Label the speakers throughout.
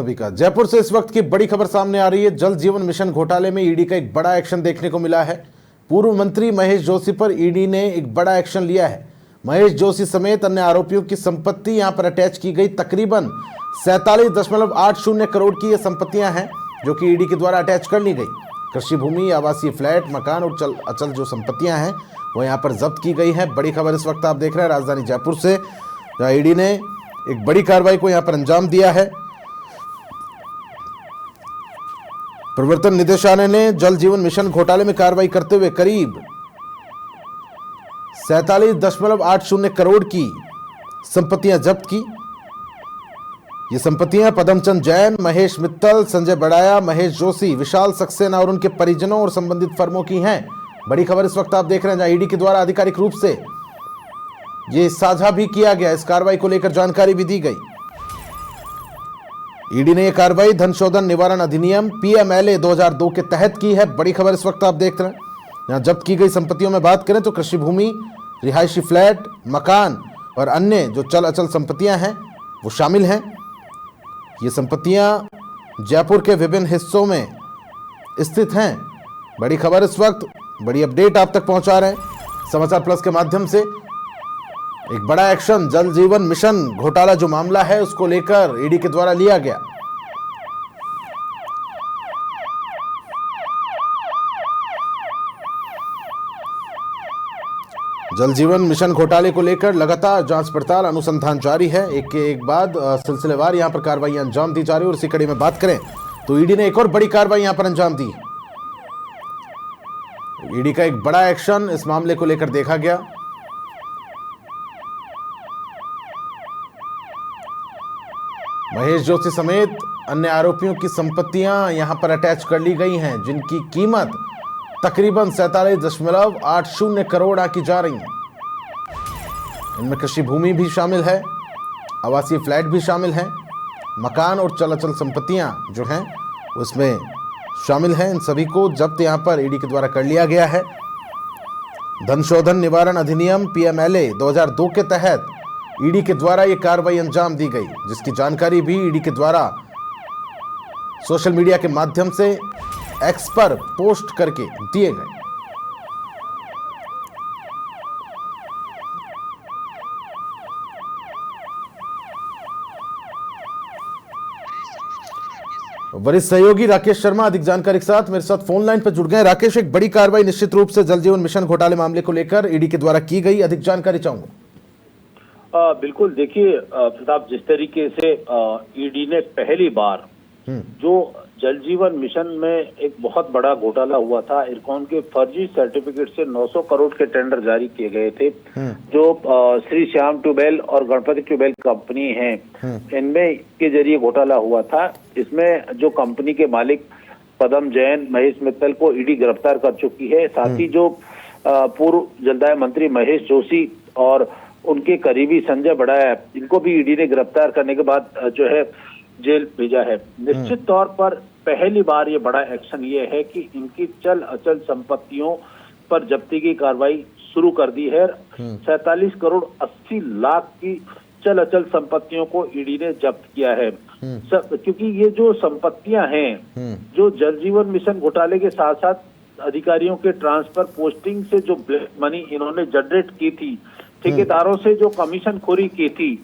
Speaker 1: सभी का जयपुर से इस वक्त की बड़ी खबर सामने आ रही है। जल जीवन मिशन घोटाले में ईडी का एक बड़ा एक्शन देखने को मिला है। पूर्व मंत्री महेश जोशी पर ईडी ने एक बड़ा एक्शन लिया है। महेश जोशी समेत अन्य आरोपियों की संपत्ति यहां पर अटैच की गई। तकरीबन 47.80 करोड़ की ये संपत्तियां हैं जो कि ईडी के द्वारा अटैच कर ली गई। कृषि भूमि, आवासीय फ्लैट, मकान और अचल जो संपत्तियां हैं वो यहाँ पर जब्त की गई है। बड़ी खबर इस वक्त आप देख रहे हैं राजधानी जयपुर से, जहाँ ईडी ने एक बड़ी कार्रवाई को यहाँ पर अंजाम दिया है। प्रवर्तन निदेशालय ने जल जीवन मिशन घोटाले में कार्रवाई करते हुए करीब 47.80 करोड़ की संपत्तियां जब्त की। ये संपत्तियां पदमचंद जैन, महेश मित्तल, संजय बड़ाया, महेश जोशी, विशाल सक्सेना और उनके परिजनों और संबंधित फर्मों की हैं। बड़ी खबर इस वक्त आप देख रहे हैं, जहां ईडी के द्वारा आधिकारिक रूप से ये साझा भी किया गया। इस कार्रवाई को लेकर जानकारी भी दी गई। ईडी ने यह कार्रवाई धन शोधन निवारण अधिनियम PMLA 2002 के तहत की है। बड़ी खबर इस वक्त आप देख रहे हैं। यहां जब्त की गई संपत्तियों में बात करें तो कृषि भूमि, रिहायशी फ्लैट, मकान और अन्य जो चल अचल संपत्तियां हैं वो शामिल हैं। ये संपत्तियां जयपुर के विभिन्न हिस्सों में स्थित हैं। बड़ी खबर इस वक्त, बड़ी अपडेट आप तक पहुंचा रहे हैं समाचार प्लस के माध्यम से। एक बड़ा एक्शन जल जीवन मिशन घोटाला जो मामला है उसको लेकर ईडी के द्वारा लिया गया। जल जीवन मिशन घोटाले को लेकर लगातार जांच पड़ताल अनुसंधान जारी है। एक के एक बाद सिलसिलेवार यहां पर कार्रवाई अंजाम दी जा रही है। और इसी कड़ी में बात करें तो ईडी ने एक और बड़ी कार्रवाई यहां पर अंजाम दी। ईडी का एक बड़ा एक्शन इस मामले को लेकर देखा गया। महेश जोशी समेत अन्य आरोपियों की संपत्तियां यहां पर अटैच कर ली गई हैं, जिनकी कीमत तकरीबन 47.80 करोड़ आंकी जा रही है। इनमें कृषि भूमि भी शामिल है, आवासीय फ्लैट भी शामिल है, मकान और चल अचल संपत्तियां जो हैं उसमें शामिल हैं। इन सभी को जब्त यहां पर ईडी के द्वारा कर लिया गया है। धन शोधन निवारण अधिनियम PMLA 2002 के तहत ईडी के द्वारा यह कार्रवाई अंजाम दी गई, जिसकी जानकारी भी ईडी के द्वारा सोशल मीडिया के माध्यम से एक्स पर पोस्ट करके दिए गए। वरिष्ठ सहयोगी राकेश शर्मा अधिक जानकारी के साथ मेरे साथ फोन लाइन पर जुड़ गए। राकेश, एक बड़ी कार्रवाई निश्चित रूप से जल जीवन मिशन घोटाले मामले को लेकर ईडी के द्वारा की गई, अधिक जानकारी चाहूंगा।
Speaker 2: बिल्कुल, देखिए प्रताप, जिस तरीके से ईडी ने पहली बार जो जल जीवन मिशन में एक बहुत बड़ा घोटाला हुआ था, इरकॉन के फर्जी सर्टिफिकेट से 900 करोड़ के टेंडर जारी किए गए थे, जो श्री श्याम ट्यूबवेल और गणपति ट्यूबवेल कंपनी है, इनमें के जरिए घोटाला हुआ था। इसमें जो कंपनी के मालिक पदम जैन, महेश मित्तल को ईडी गिरफ्तार कर चुकी है। साथ ही जो पूर्व जलदाय मंत्री महेश जोशी और उनके करीबी संजय बड़ाया, इनको भी ईडी ने गिरफ्तार करने के बाद जो है जेल भेजा है। निश्चित तौर पर पहली बार ये बड़ा एक्शन ये है कि इनकी चल अचल संपत्तियों पर जब्ती की कार्रवाई शुरू कर दी है। 47 करोड़ 80 लाख की चल अचल संपत्तियों को ईडी ने जब्त किया है। क्योंकि ये जो संपत्तियां हैं, जो जल जीवन मिशन घोटाले के साथ साथ अधिकारियों के ट्रांसफर पोस्टिंग से जो ब्लैक मनी इन्होंने जनरेट की थी, ठेकेदारों से जो कमीशन खोरी की थी,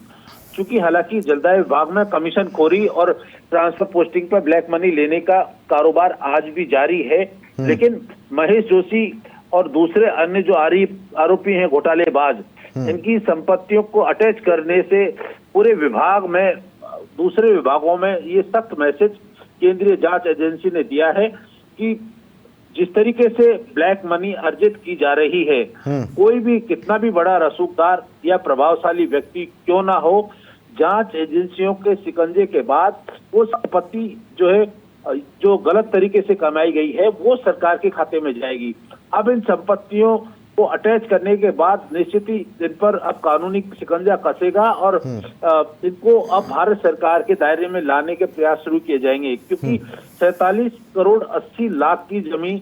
Speaker 2: चूंकि हालांकि जलदाय विभाग में कमीशन खोरी और ट्रांसफर पोस्टिंग पर ब्लैक मनी लेने का कारोबार आज भी जारी है, लेकिन महेश जोशी और दूसरे अन्य जो आरोपी हैं घोटालेबाज, इनकी संपत्तियों को अटैच करने से पूरे विभाग में, दूसरे विभागों में ये सख्त मैसेज केंद्रीय जांच एजेंसी ने दिया है कि जिस तरीके से ब्लैक मनी अर्जित की जा रही है, कोई भी कितना भी बड़ा रसूखदार या प्रभावशाली व्यक्ति क्यों ना हो, जांच एजेंसियों के शिकंजे के बाद वो संपत्ति जो है, जो गलत तरीके से कमाई गई है, वो सरकार के खाते में जाएगी। अब इन संपत्तियों को अटैच करने के बाद निश्चित ही इन पर अब कानूनी शिकंजा कसेगा और इनको अब भारत सरकार के दायरे में लाने के प्रयास शुरू किए जाएंगे। क्योंकि 47 करोड़ 80 लाख की जमीन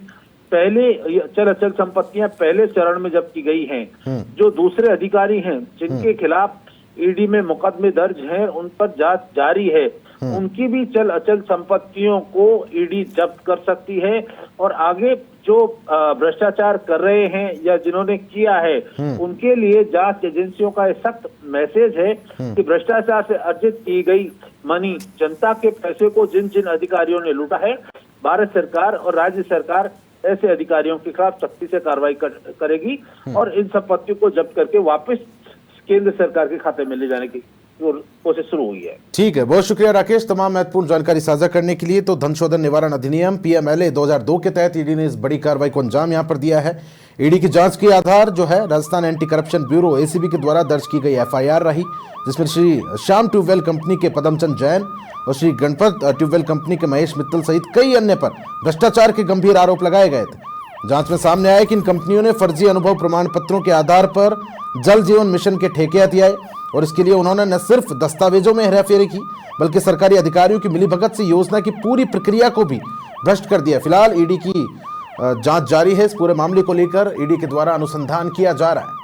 Speaker 2: पहले, चल अचल संपत्तियां पहले चरण में जब्त की गई हैं। जो दूसरे अधिकारी हैं जिनके खिलाफ ईडी में मुकदमे दर्ज हैं, उन पर जांच जारी है, उनकी भी चल अचल संपत्तियों को ईडी जब्त कर सकती है और आगे जो भ्रष्टाचार कर रहे हैं या जिन्होंने किया है उनके लिए जांच एजेंसियों का एक सख्त मैसेज है कि भ्रष्टाचार से अर्जित की गई मनी, जनता के पैसे को जिन जिन अधिकारियों ने लूटा है, भारत सरकार और राज्य सरकार ऐसे अधिकारियों के खिलाफ सख्ती से कार्रवाई करेगी और इन संपत्तियों को जब्त करके वापस केंद्र सरकार के खाते में ले जाने की कोशिश शुरू हुई है।
Speaker 1: ठीक है, बहुत शुक्रिया राकेश तमाम महत्वपूर्ण जानकारी साझा करने के लिए। तो धन शोधन निवारण अधिनियम पीएमएलए 2002 के तहत ईडी ने इस बड़ी कार्रवाई को अंजाम यहां पर दिया है। ईडी की जांच के आधार जो है Rajasthan anti corruption bureau ACB के द्वारा दर्ज की गई एफआईआर रही, जिसमें श्री श्याम ट्यूबवेल कंपनी के पदमचंद जैन और श्री गणपत ट्यूबवेल कंपनी के महेश मित्तल सहित कई अन्य पर भ्रष्टाचार के गंभीर आरोप लगाए गए थे। जांच में सामने आया कि इन कंपनियों ने फर्जी अनुभव प्रमाण पत्रों के आधार पर जल जीवन मिशन के ठेके हथियाए और इसके लिए उन्होंने न सिर्फ दस्तावेजों में हेराफेरी की बल्कि सरकारी अधिकारियों की मिलीभगत से योजना की पूरी प्रक्रिया को भी भ्रष्ट कर दिया। फिलहाल ईडी की जांच जारी है। इस पूरे मामले को लेकर ईडी के द्वारा अनुसंधान किया जा रहा है।